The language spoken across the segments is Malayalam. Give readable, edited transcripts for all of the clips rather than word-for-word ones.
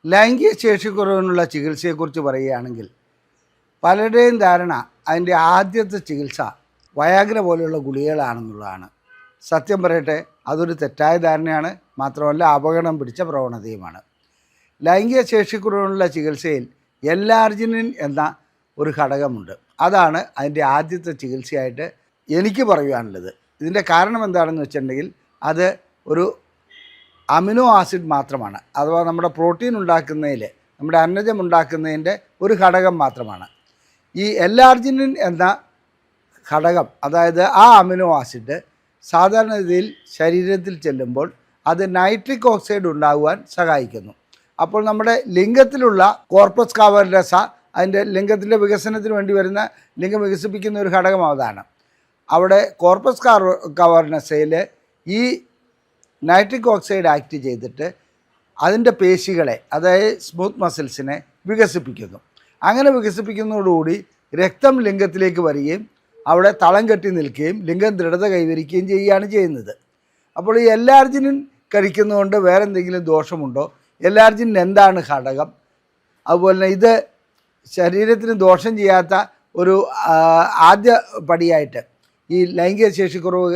ലൈംഗിക ശേഷിക്കുറവിനുള്ള ചികിത്സയെക്കുറിച്ച് പറയുകയാണെങ്കിൽ പലരുടെയും ധാരണ അതിൻ്റെ ആദ്യത്തെ ചികിത്സ വയാഗ്ര പോലെയുള്ള ഗുളികകളാണെന്നുള്ളതാണ്. സത്യം പറയട്ടെ, അതൊരു തെറ്റായ ധാരണയാണ്. മാത്രമല്ല അപകടം പിടിച്ച പ്രവണതയുമാണ്. ലൈംഗിക ശേഷിക്കുറവിനുള്ള ചികിത്സയിൽ എല്ലാർജിനിൻ എന്ന ഒരു ഘടകമുണ്ട്. അതാണ് അതിൻ്റെ ആദ്യത്തെ ചികിത്സയായിട്ട് എനിക്ക് പറയുവാനുള്ളത്. ഇതിൻ്റെ കാരണം എന്താണെന്ന് വെച്ചിട്ടുണ്ടെങ്കിൽ അത് ഒരു അമിനോ ആസിഡ് മാത്രമാണ്. അഥവാ നമ്മുടെ പ്രോട്ടീൻ ഉണ്ടാക്കുന്നതിൽ, നമ്മുടെ അന്നജം ഉണ്ടാക്കുന്നതിൻ്റെ ഒരു ഘടകം മാത്രമാണ്. ഈ എല്ലാർജിനിൻ എന്ന ഘടകം, അതായത് ആ അമിനോ ആസിഡ് സാധാരണഗതിയിൽ ശരീരത്തിൽ ചെല്ലുമ്പോൾ അത് നൈട്രിക് ഓക്സൈഡ് ഉണ്ടാകുവാൻ സഹായിക്കുന്നു. അപ്പോൾ നമ്മുടെ ലിംഗത്തിലുള്ള കോർപ്പസ് കാവർനസ, അതിൻ്റെ ലിംഗത്തിൻ്റെ വികസനത്തിന് വേണ്ടി വരുന്ന ലിംഗം വികസിപ്പിക്കുന്ന ഒരു ഘടകം അതാണ്. അവിടെ കോർപ്പസ് കാവർനസയിൽ ഈ നൈട്രിക് ഓക്സൈഡ് ആക്ട് ചെയ്തിട്ട് അതിൻ്റെ പേശികളെ, അതായത് സ്മൂത്ത് മസിൽസിനെ വികസിപ്പിക്കുന്നു. അങ്ങനെ വികസിപ്പിക്കുന്നതോടുകൂടി രക്തം ലിംഗത്തിലേക്ക് വരികയും അവിടെ തളം കെട്ടി നിൽക്കുകയും ലിംഗം ദൃഢത കൈവരിക്കുകയും ചെയ്യുകയാണ് ചെയ്യുന്നത്. അപ്പോൾ ഈ എല്ലാർജിനിൻ കഴിക്കുന്നതുകൊണ്ട് വേറെ എന്തെങ്കിലും ദോഷമുണ്ടോ? എല്ലാർജിനിൻ എന്താണ് ഘടകം? അതുപോലെ തന്നെ ഇത് ശരീരത്തിന് ദോഷം ചെയ്യാത്ത ഒരു ആദ്യ പടിയായിട്ട് ഈ ലൈംഗിക ശേഷിക്കുറവ്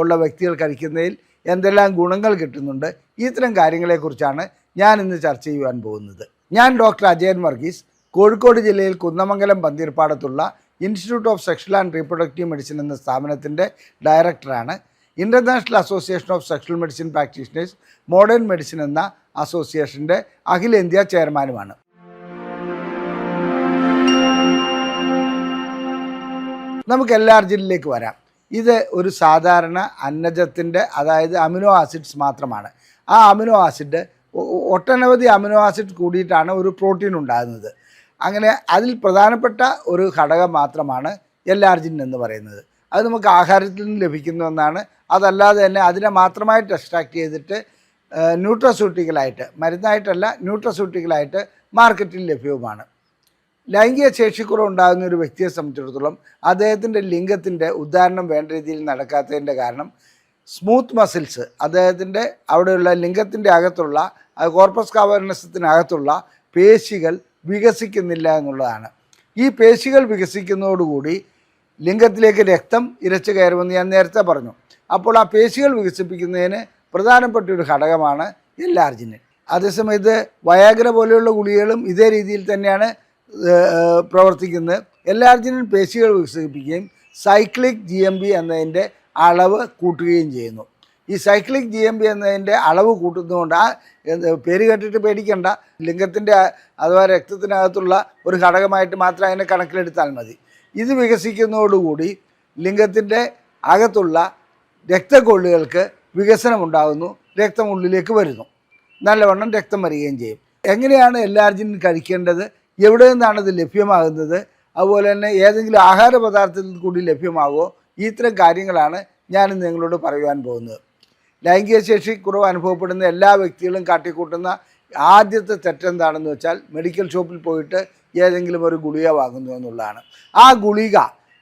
ഉള്ള വ്യക്തികൾ കഴിക്കുന്നതിൽ എന്തെല്ലാം ഗുണങ്ങൾ കിട്ടുന്നുണ്ട്? ഇത്തരം കാര്യങ്ങളെക്കുറിച്ചാണ് ഞാൻ ഇന്ന് ചർച്ച ചെയ്യുവാൻ പോകുന്നത്. ഞാൻ ഡോക്ടർ അജയൻ വർഗീസ്, കോഴിക്കോട് ജില്ലയിൽ കുന്നമംഗലം പന്തീർപ്പാടത്തുള്ള institute of sexual and reproductive medicine എന്ന സ്ഥാപനത്തിൻ്റെ ഡയറക്ടറാണ്. International association of sexual medicine practitioners modern medicine എന്ന അസോസിയേഷൻ്റെ അഖിലേന്ത്യാ ചെയർമാനുമാണ്. നമുക്ക് എല്ലാർജിനിലേക്ക് വരാം. ഇത് ഒരു സാധാരണ അന്നജത്തിൻ്റെ, അതായത് അമിനോ ആസിഡ്സ് മാത്രമാണ്. ആ അമിനോ ആസിഡ്, ഒട്ടനവധി അമിനോ ആസിഡ് കൂടിയിട്ടാണ് ഒരു പ്രോട്ടീൻ ഉണ്ടാകുന്നത്. അങ്ങനെ അതിൽ പ്രധാനപ്പെട്ട ഒരു ഘടകം മാത്രമാണ് എല്ലാർജിൻ എന്ന് പറയുന്നത്. അത് നമുക്ക് ആഹാരത്തിൽ നിന്ന് ലഭിക്കുന്ന ഒന്നാണ്. അതല്ലാതെ തന്നെ അതിനെ മാത്രമായിട്ട് എക്സ്ട്രാക്ട് ചെയ്തിട്ട് ന്യൂട്രസ്യൂട്ടിക്കലായിട്ട്, മരുന്നായിട്ടല്ല ന്യൂട്രസ്യൂട്ടിക്കലായിട്ട് മാർക്കറ്റിൽ ലഭ്യവുമാണ്. ലൈംഗിക ശേഷിക്കുറവ് ഉണ്ടാകുന്ന ഒരു വ്യക്തിയെ സംബന്ധിച്ചിടത്തോളം അദ്ദേഹത്തിൻ്റെ ലിംഗത്തിൻ്റെ ഉദ്ധാരണം വേണ്ട രീതിയിൽ നടക്കാത്തതിൻ്റെ കാരണം സ്മൂത്ത് മസിൽസ്, അദ്ദേഹത്തിൻ്റെ അവിടെയുള്ള ലിംഗത്തിൻ്റെ അകത്തുള്ള കോർപ്പസ് കാവർനസത്തിനകത്തുള്ള പേശികൾ വികസിക്കുന്നില്ല എന്നുള്ളതാണ്. ഈ പേശികൾ വികസിക്കുന്നതോടുകൂടി ലിംഗത്തിലേക്ക് രക്തം ഇരച്ചു കയറുമെന്ന് ഞാൻ നേരത്തെ പറഞ്ഞു. അപ്പോൾ ആ പേശികൾ വികസിപ്പിക്കുന്നതിന് പ്രധാനപ്പെട്ട ഒരു ഘടകമാണ് എല്ലാർജിനിൻ. അതേസമയം ഇത് വയാഗ്ര പോലെയുള്ള ഗുളികകളും ഇതേ രീതിയിൽ തന്നെയാണ് പ്രവർത്തിക്കുന്നത്. എല്ലാർജിനിൻ പേശികൾ വികസിപ്പിക്കുകയും സൈക്ലിക് GMP എന്നതിൻ്റെ അളവ് കൂട്ടുകയും ചെയ്യുന്നു. ഈ സൈക്ലിക് GMP എന്നതിൻ്റെ അളവ് കൂട്ടുന്നതുകൊണ്ട്, ആ പേര് കേട്ടിട്ട് പേടിക്കേണ്ട, ലിംഗത്തിൻ്റെ അഥവാ രക്തത്തിനകത്തുള്ള ഒരു ഘടകമായിട്ട് മാത്രം അതിനെ കണക്കിലെടുത്താൽ മതി. ഇത് വികസിക്കുന്നതോടുകൂടി ലിംഗത്തിൻ്റെ അകത്തുള്ള രക്തക്കൊള്ളുകൾക്ക് വികസനമുണ്ടാകുന്നു, രക്തം ഉള്ളിലേക്ക് വരുന്നു, നല്ലവണ്ണം രക്തം വരികയും ചെയ്യും. എങ്ങനെയാണ് എല്ലാർജിനിൻ കഴിക്കേണ്ടത്? എവിടെ നിന്നാണ് ഇത് ലഭ്യമാകുന്നത്? അതുപോലെ തന്നെ ഏതെങ്കിലും ആഹാര പദാർത്ഥത്തിൽ കൂടി ലഭ്യമാകുമോ? ഇത്തരം കാര്യങ്ങളാണ് ഞാൻ നിങ്ങളോട് പറയുവാൻ പോകുന്നത്. ലൈംഗിക ശേഷി കുറവ് അനുഭവപ്പെടുന്ന എല്ലാ വ്യക്തികളും കാട്ടിക്കൂട്ടുന്ന ആദ്യത്തെ തെറ്റെന്താണെന്ന് വെച്ചാൽ മെഡിക്കൽ ഷോപ്പിൽ പോയിട്ട് ഏതെങ്കിലും ഒരു ഗുളിക വാങ്ങുന്നു എന്നുള്ളതാണ്. ആ ഗുളിക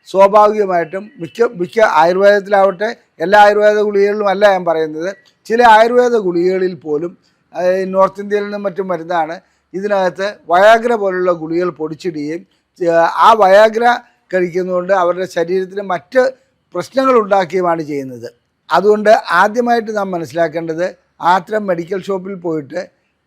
സ്വാഭാവികമായിട്ടും മിക്ക ആയുർവേദത്തിലാവട്ടെ, എല്ലാ ആയുർവേദ ഗുളികകളിലും അല്ല ഞാൻ പറയുന്നത്, ചില ആയുർവേദ ഗുളികകളിൽ പോലും നോർത്ത് ഇന്ത്യയിൽ നിന്നും മറ്റും വരുന്നതാണ്. ഇതിനകത്ത് വയാഗ്ര പോലുള്ള ഗുളികകൾ പൊടിച്ചിടുകയും ആ വയാഗ്ര കഴിക്കുന്നതുകൊണ്ട് അവരുടെ ശരീരത്തിന് മറ്റ് പ്രശ്നങ്ങൾ ഉണ്ടാക്കുകയുമാണ് ചെയ്യുന്നത്. അതുകൊണ്ട് ആദ്യമായിട്ട് നാം മനസ്സിലാക്കേണ്ടത്, അത്തരം മെഡിക്കൽ ഷോപ്പിൽ പോയിട്ട്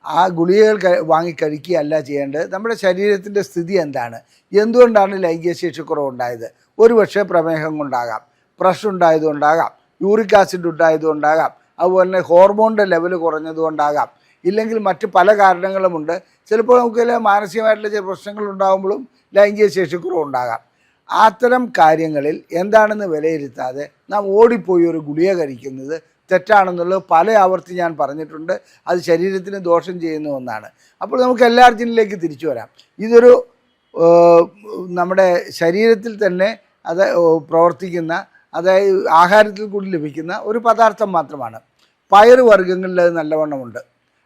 ആ ഗുളികകൾ വാങ്ങി കഴിക്കുകയല്ല ചെയ്യേണ്ടത്. നമ്മുടെ ശരീരത്തിൻ്റെ സ്ഥിതി എന്താണ്, എന്തുകൊണ്ടാണ് ലൈംഗിക ശേഷിക്കുറവുണ്ടായത്? ഒരുപക്ഷെ പ്രമേഹം കൊണ്ടാകാം, പ്രഷർ ഉണ്ടായതുകൊണ്ടാകാം, യൂറിക് ആസിഡ് ഉണ്ടായതുകൊണ്ടാകാം, അതുപോലെ തന്നെ ഹോർമോണിൻ്റെ ലെവൽ കുറഞ്ഞതുകൊണ്ടാകാം, ഇല്ലെങ്കിൽ മറ്റ് പല കാരണങ്ങളുമുണ്ട്. ചിലപ്പോൾ നമുക്ക് മാനസികമായിട്ടുള്ള ചില പ്രശ്നങ്ങൾ ഉണ്ടാകുമ്പോഴും ലൈംഗിക ശേഷിക്കുറവുണ്ടാകാം. അത്തരം കാര്യങ്ങളിൽ എന്താണെന്ന് വിലയിരുത്താതെ നാം ഓടിപ്പോയി ഒരു ഗുളിക കഴിക്കുന്നത് തെറ്റാണെന്നുള്ളത് പല ആവർത്തി ഞാൻ പറഞ്ഞിട്ടുണ്ട്. അത് ശരീരത്തിന് ദോഷം ചെയ്യുന്ന ഒന്നാണ്. അപ്പോൾ നമുക്ക് എല്ലാർജിനിലേക്ക് തിരിച്ചു വരാം. ഇതൊരു നമ്മുടെ ശരീരത്തിൽ തന്നെ അത് പ്രവർത്തിക്കുന്ന, അതായത് ആഹാരത്തിൽ കൂടി ലഭിക്കുന്ന ഒരു പദാർത്ഥം മാത്രമാണ്. പയർ വർഗ്ഗങ്ങളിൽ അത് നല്ലവണ്ണമുണ്ട്.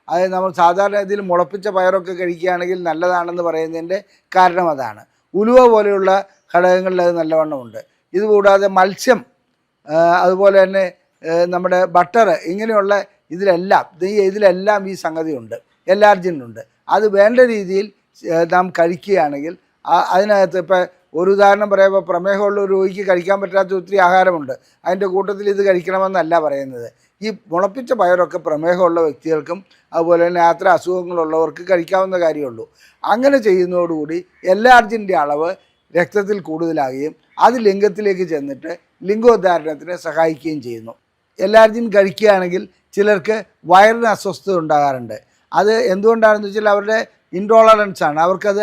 അതായത് നമ്മൾ സാധാരണ ഇതിൽ മുളപ്പിച്ച പയറൊക്കെ കഴിക്കുകയാണെങ്കിൽ നല്ലതാണെന്ന് പറയുന്നതിൻ്റെ കാരണം അതാണ്. ഉലുവ പോലെയുള്ള ഘടകങ്ങളിൽ അത് നല്ലവണ്ണമുണ്ട്. ഇതുകൂടാതെ മത്സ്യം, അതുപോലെ തന്നെ നമ്മുടെ ബട്ടർ, ഇങ്ങനെയുള്ള ഇതിലെല്ലാം ഈ സംഗതിയുണ്ട്, എല്ലാർജിനുണ്ട്. അത് വേണ്ട രീതിയിൽ നാം കഴിക്കുകയാണെങ്കിൽ അതിനകത്ത് ഇപ്പോൾ ഒരു ഉദാഹരണം പറയുമ്പോൾ പ്രമേഹമുള്ള ഒരു രോഗിക്ക് കഴിക്കാൻ പറ്റാത്ത ഒത്തിരി ആഹാരമുണ്ട്. അതിൻ്റെ കൂട്ടത്തിൽ ഇത് കഴിക്കണമെന്നല്ല പറയുന്നത്. ഈ മുളപ്പിച്ച പയറൊക്കെ പ്രമേഹമുള്ള വ്യക്തികൾക്കും അതുപോലെ തന്നെ അത്ര അസുഖങ്ങളുള്ളവർക്ക് കഴിക്കാവുന്ന കാര്യമുള്ളൂ. അങ്ങനെ ചെയ്യുന്നതോടുകൂടി എല്ലാർജിൻ്റെ അളവ് രക്തത്തിൽ കൂടുതലാകുകയും അത് ലിംഗത്തിലേക്ക് ചെന്നിട്ട് ലിംഗോദ്ധാരണത്തിന് സഹായിക്കുകയും ചെയ്യുന്നു. എല്ലാർജിൻ കഴിക്കുകയാണെങ്കിൽ ചിലർക്ക് വയറിന് അസ്വസ്ഥത ഉണ്ടാകാറുണ്ട്. അത് എന്തുകൊണ്ടാണെന്ന് വെച്ചാൽ അവരുടെ ഇൻടോളറൻസ് ആണ്. അവർക്കത്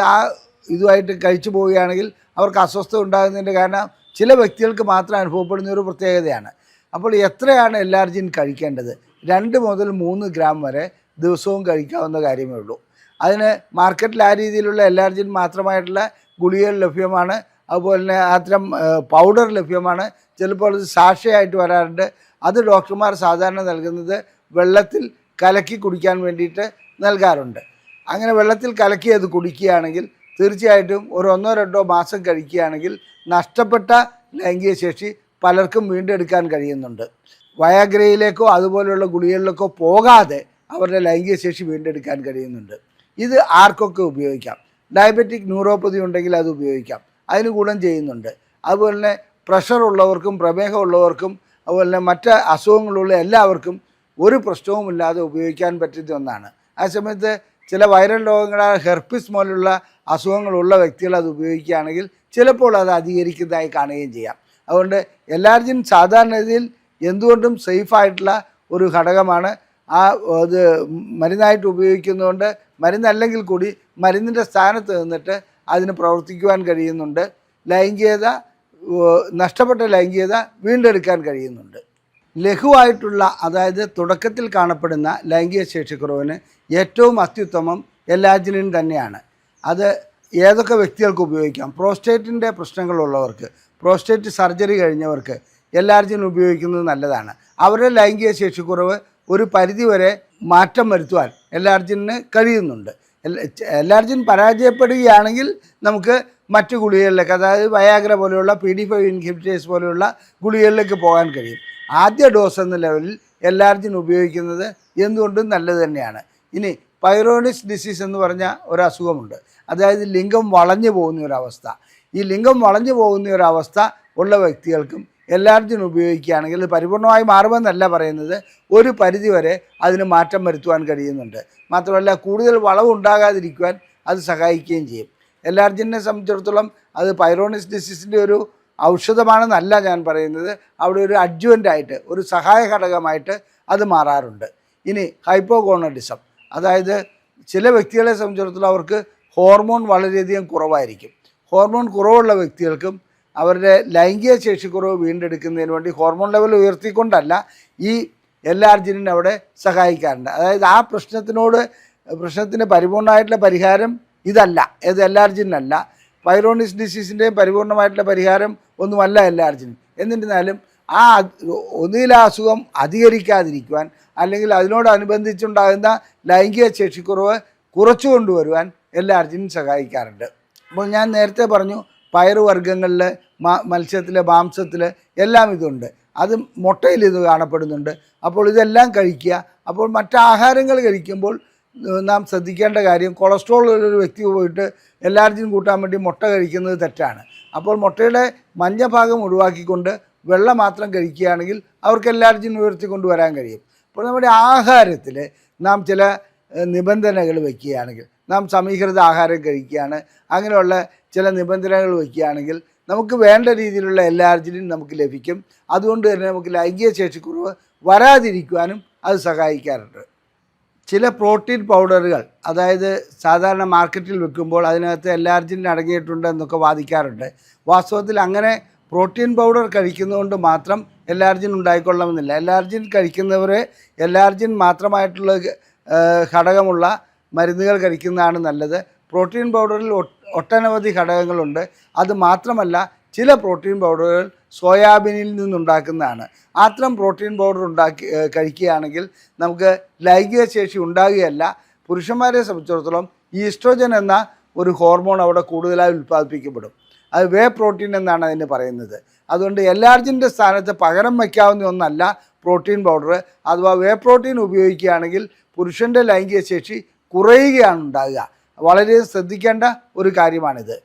ഇതുമായിട്ട് കഴിച്ചു പോവുകയാണെങ്കിൽ അവർക്ക് അസ്വസ്ഥത ഉണ്ടാകുന്നതിൻ്റെ കാരണം ചില വ്യക്തികൾക്ക് മാത്രം അനുഭവപ്പെടുന്ന ഒരു പ്രത്യേകതയാണ്. അപ്പോൾ എത്രയാണ് എല്ലാർജിൻ കഴിക്കേണ്ടത്? 2 മുതൽ 3 ഗ്രാം വരെ ദിവസവും കഴിക്കാവുന്ന കാര്യമേ ഉള്ളൂ. അതിന് മാർക്കറ്റിൽ ആ രീതിയിലുള്ള എല്ലാർജിൻ മാത്രമായിട്ടുള്ള ഗുളികകൾ ലഭ്യമാണ്. അതുപോലെ തന്നെ അത്തരം പൗഡർ ലഭ്യമാണ്. ചിലപ്പോൾ അത് സാഷയായിട്ട് വരാറുണ്ട്. അത് ഡോക്ടർമാർ സാധാരണ നൽകുന്നത് വെള്ളത്തിൽ കലക്കി കുടിക്കാൻ വേണ്ടിയിട്ട് നൽകാറുണ്ട്. അങ്ങനെ വെള്ളത്തിൽ കലക്കി അത് കുടിക്കുകയാണെങ്കിൽ തീർച്ചയായിട്ടും ഒരു 1-2 മാസം കഴിക്കുകയാണെങ്കിൽ നഷ്ടപ്പെട്ട ലൈംഗിക ശേഷി പലർക്കും വീണ്ടെടുക്കാൻ കഴിയുന്നുണ്ട്. വയാഗ്രയിലേക്കോ അതുപോലെയുള്ള ഗുളികകളിലേക്കോ പോകാതെ അവരുടെ ലൈംഗിക ശേഷി വീണ്ടെടുക്കാൻ കഴിയുന്നുണ്ട്. ഇത് ആർക്കൊക്കെ ഉപയോഗിക്കാം. ഡയബറ്റിക് ന്യൂറോപ്പതി ഉണ്ടെങ്കിൽ അത് ഉപയോഗിക്കാം, അതിന് ഗുണം ചെയ്യുന്നുണ്ട്. അതുപോലെ തന്നെ പ്രഷർ ഉള്ളവർക്കും പ്രമേഹം ഉള്ളവർക്കും അതുപോലെ തന്നെ മറ്റ് അസുഖങ്ങളുള്ള എല്ലാവർക്കും ഒരു പ്രശ്നവുമില്ലാതെ ഉപയോഗിക്കാൻ പറ്റുന്ന ഒന്നാണ്. ആ സമയത്ത് ചില വൈറൽ രോഗങ്ങളായ ഹെർപ്പിസ് പോലുള്ള അസുഖങ്ങളുള്ള വ്യക്തികൾ അത് ഉപയോഗിക്കുകയാണെങ്കിൽ ചിലപ്പോൾ അത് അധികരിക്കുന്നതായി കാണുകയും ചെയ്യാം. അതുകൊണ്ട് എല്ലാർജിൻ സാധാരണഗതിയിൽ എന്തുകൊണ്ടും സേഫായിട്ടുള്ള ഒരു ഘടകമാണ്. അത് മരുന്നായിട്ട് ഉപയോഗിക്കുന്നതുകൊണ്ട് മരുന്നല്ലെങ്കിൽ കൂടി മരുന്നിൻ്റെ സ്ഥാനത്ത് നിന്നിട്ട് അതിന് പ്രവർത്തിക്കുവാൻ കഴിയുന്നുണ്ട്. നഷ്ടപ്പെട്ട ലൈംഗികത വീണ്ടെടുക്കാൻ കഴിയുന്നുണ്ട്. ലഘുവായിട്ടുള്ള അതായത് തുടക്കത്തിൽ കാണപ്പെടുന്ന ലൈംഗിക ശേഷിക്കുറവിന് ഏറ്റവും അത്യുത്തമം എല്ലാർജിനിൻ തന്നെയാണ്. അത് ഏതൊക്കെ വ്യക്തികൾക്ക് ഉപയോഗിക്കാം? പ്രോസ്റ്റേറ്റിൻ്റെ പ്രശ്നങ്ങളുള്ളവർക്ക്, പ്രോസ്റ്റേറ്റ് സർജറി കഴിഞ്ഞവർക്ക് എല്ലാർജിൻ ഉപയോഗിക്കുന്നത് നല്ലതാണ്. അവരുടെ ലൈംഗിക ശേഷിക്കുറവ് ഒരു പരിധിവരെ മാറ്റം വരുത്തുവാൻ എല്ലാർജിന് കഴിയുന്നുണ്ട്. എല്ലാർജിൻ പരാജയപ്പെടുകയാണെങ്കിൽ നമുക്ക് മറ്റു ഗുളികകളിലേക്ക്, അതായത് വയാഗ്ര പോലെയുള്ള PD5 ഇൻഹിബിറ്റേഴ്സ് പോലെയുള്ള ഗുളികകളിലേക്ക് പോകാൻ കഴിയും. ആദ്യ ഡോസ് എന്ന ലെവലിൽ എല്ലാർജിൻ ഉപയോഗിക്കുന്നത് എന്തുകൊണ്ടും നല്ലത് തന്നെയാണ്. ഇനി പൈറോണിസ് ഡിസീസ് എന്ന് പറഞ്ഞ ഒരു അസുഖമുണ്ട്. അതായത് ലിംഗം വളഞ്ഞു പോകുന്ന ഒരവസ്ഥ. ഈ ലിംഗം വളഞ്ഞു പോകുന്ന ഒരവസ്ഥ ഉള്ള വ്യക്തികൾക്കും എല്ലാർജിൻ ഉപയോഗിക്കുകയാണെങ്കിൽ ഇത് പരിപൂർണമായി മാറുമെന്നല്ല പറയുന്നത്, ഒരു പരിധിവരെ അതിന് മാറ്റം വരുത്തുവാൻ കഴിയുന്നുണ്ട്. മാത്രമല്ല കൂടുതൽ വളവ് ഉണ്ടാകാതിരിക്കുവാൻ അത് സഹായിക്കുകയും ചെയ്യും. എല്ലാർജിനെ സംബന്ധിച്ചിടത്തോളം അത് പൈറോണിസ് ഡിസീസിൻ്റെ ഒരു ഔഷധമാണെന്നല്ല ഞാൻ പറയുന്നത്, അവിടെ ഒരു അഡ്ജുവൻ്റായിട്ട് ഒരു സഹായ ഘടകമായിട്ട് അത് മാറാറുണ്ട്. ഇനി ഹൈപ്പോഗോണഡിസം, അതായത് ചില വ്യക്തികളെ സംബന്ധിച്ചിടത്തോളം അവർക്ക് ഹോർമോൺ വളരെയധികം കുറവായിരിക്കും. ഹോർമോൺ കുറവുള്ള വ്യക്തികൾക്കും അവരുടെ ലൈംഗിക ശേഷിക്കുറവ് വീണ്ടെടുക്കുന്നതിന് വേണ്ടി ഹോർമോൺ ലെവൽ ഉയർത്തിക്കൊണ്ടല്ല ഈ എല്ലാർജിനിൻ അവിടെ സഹായിക്കാറുണ്ട്. അതായത് ആ പ്രശ്നത്തിന് പരിപൂർണമായിട്ടുള്ള പരിഹാരം ഇതല്ല, ഏത് എല്ലാർജിനല്ല. പൈറോണിസ് ഡിസീസിൻ്റെയും പരിപൂർണമായിട്ടുള്ള പരിഹാരം ഒന്നുമല്ല എല്ലാർജിനും. എന്നിരുന്നാലും ഒന്നുകിൽ ആ അസുഖം അധികരിക്കാതിരിക്കുവാൻ അല്ലെങ്കിൽ അതിനോടനുബന്ധിച്ചുണ്ടാകുന്ന ലൈംഗിക ശേഷിക്കുറവ് കുറച്ചു കൊണ്ടുവരുവാൻ എല്ലാർജിനും സഹായിക്കാറുണ്ട്. അപ്പോൾ ഞാൻ നേരത്തെ പറഞ്ഞു പയറുവർഗ്ഗങ്ങളിൽ, മത്സ്യത്തിൽ, മാംസത്തിൽ എല്ലാം ഇതുണ്ട്. അത് മുട്ടയിൽ ഇത് കാണപ്പെടുന്നുണ്ട്. അപ്പോൾ ഇതെല്ലാം കഴിക്കുക. അപ്പോൾ മറ്റ് ആഹാരങ്ങൾ കഴിക്കുമ്പോൾ നാം ശ്രദ്ധിക്കേണ്ട കാര്യം, കൊളസ്ട്രോൾ ഉള്ളൊരു വ്യക്തി പോയിട്ട് എല്ലാർജിൻ കൂട്ടാൻ വേണ്ടി മുട്ട കഴിക്കുന്നത് തെറ്റാണ്. അപ്പോൾ മുട്ടയുടെ മഞ്ഞ ഭാഗം ഒഴിവാക്കിക്കൊണ്ട് വെള്ള മാത്രം കഴിക്കുകയാണെങ്കിൽ അവർക്ക് എല്ലാർജിൻ ഉയർത്തിക്കൊണ്ട് വരാൻ കഴിയും. അപ്പോൾ നമ്മുടെ ആഹാരത്തിൽ നാം ചില നിബന്ധനകൾ വയ്ക്കുകയാണെങ്കിൽ, നാം സമീകൃത ആഹാരം കഴിക്കുകയാണ്, അങ്ങനെയുള്ള ചില നിബന്ധനകൾ വയ്ക്കുകയാണെങ്കിൽ നമുക്ക് വേണ്ട രീതിയിലുള്ള എല്ലാർജിനും നമുക്ക് ലഭിക്കും. അതുകൊണ്ട് തന്നെ നമുക്ക് ലൈംഗിക ശേഷിക്കുറവ് വരാതിരിക്കുവാനും അത് സഹായിക്കാറുണ്ട്. ചില പ്രോട്ടീൻ പൗഡറുകൾ, അതായത് സാധാരണ മാർക്കറ്റിൽ വെക്കുമ്പോൾ അതിനകത്ത് എല്ലാർജിൻ അടങ്ങിയിട്ടുണ്ട് എന്നൊക്കെ വാദിക്കാറുണ്ട്. വാസ്തവത്തിൽ അങ്ങനെ പ്രോട്ടീൻ പൗഡർ കഴിക്കുന്നതുകൊണ്ട് മാത്രം എല്ലാർജിൻ ഉണ്ടായിക്കൊള്ളണമെന്നില്ല. എല്ലാർജിൻ കഴിക്കുന്നവരെ എല്ലാർജിൻ മാത്രമായിട്ടുള്ള ഘടകമുള്ള മരുന്നുകൾ കഴിക്കുന്നതാണ് നല്ലത്. പ്രോട്ടീൻ പൗഡറിൽ ഒട്ടനവധി ഘടകങ്ങളുണ്ട്. അത് മാത്രമല്ല ചില പ്രോട്ടീൻ പൗഡറുകൾ സോയാബീനിൽ നിന്നുണ്ടാക്കുന്നതാണ്. അത്തരം പ്രോട്ടീൻ പൗഡർ കഴിക്കുകയാണെങ്കിൽ നമുക്ക് ലൈംഗിക ശേഷി ഉണ്ടാകുകയല്ല, പുരുഷന്മാരെ സംബന്ധിച്ചിടത്തോളം ഈസ്ട്രോജൻ എന്ന ഒരു ഹോർമോൺ അവിടെ കൂടുതലായി ഉൽപ്പാദിപ്പിക്കപ്പെടും. അത് വേ പ്രോട്ടീൻ എന്നാണ് അതിന് പറയുന്നത്. അതുകൊണ്ട് എല്ലാർജിൻ്റെ സ്ഥാനത്ത് പകരം വയ്ക്കാവുന്ന ഒന്നല്ല പ്രോട്ടീൻ പൗഡർ. അഥവാ വേ പ്രോട്ടീൻ ഉപയോഗിക്കുകയാണെങ്കിൽ പുരുഷൻ്റെ ലൈംഗിക ശേഷി കുറയുകയാണ് ഉണ്ടാകുക. വളരെ ശ്രദ്ധിക്കേണ്ട ഒരു കാര്യമാണിത്.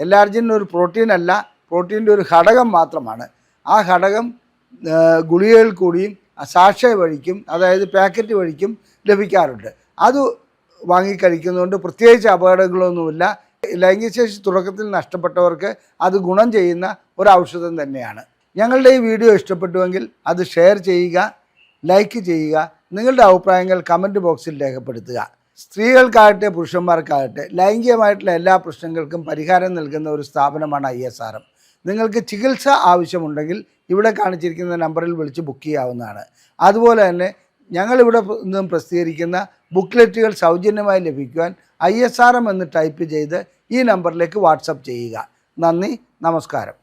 എൽ-ആർജിനിൻ ഒരു പ്രോട്ടീൻ അല്ല, പ്രോട്ടീൻ്റെ ഒരു ഘടകം മാത്രമാണ്. ആ ഘടകം ഗുളികകളിൽ കൂടിയും സാഷേ വഴിക്കും, അതായത് പാക്കറ്റ് വഴിക്കും ലഭിക്കാറുണ്ട്. അത് വാങ്ങിക്കഴിക്കുന്നതുകൊണ്ട് പ്രത്യേകിച്ച് അപകടങ്ങളൊന്നുമില്ല. ലൈംഗികശേഷി തുടക്കത്തിൽ നഷ്ടപ്പെട്ടവർക്ക് അത് ഗുണം ചെയ്യുന്ന ഒരു ഔഷധം തന്നെയാണ്. ഞങ്ങളുടെ ഈ വീഡിയോ ഇഷ്ടപ്പെട്ടുവെങ്കിൽ അത് ഷെയർ ചെയ്യുക, ലൈക്ക് ചെയ്യുക, നിങ്ങളുടെ അഭിപ്രായങ്ങൾ കമൻറ്റ് ബോക്സിൽ രേഖപ്പെടുത്തുക. സ്ത്രീകൾക്കാകട്ടെ പുരുഷന്മാർക്കാകട്ടെ ലൈംഗികമായിട്ടുള്ള എല്ലാ പ്രശ്നങ്ങൾക്കും പരിഹാരം നൽകുന്ന ഒരു സ്ഥാപനമാണ് ISRM. നിങ്ങൾക്ക് ചികിത്സ ആവശ്യമുണ്ടെങ്കിൽ ഇവിടെ കാണിച്ചിരിക്കുന്ന നമ്പറിൽ വിളിച്ച് ബുക്ക് ചെയ്യാവുന്നതാണ്. അതുപോലെ തന്നെ ഞങ്ങളിവിടെ നിന്നും പ്രസിദ്ധീകരിക്കുന്ന ബുക്ക്ലെറ്റുകൾ സൗജന്യമായി ലഭിക്കുവാൻ ISRM എന്ന് ടൈപ്പ് ചെയ്ത് ഈ നമ്പറിലേക്ക് വാട്സപ്പ് ചെയ്യുക. നന്ദി, നമസ്കാരം.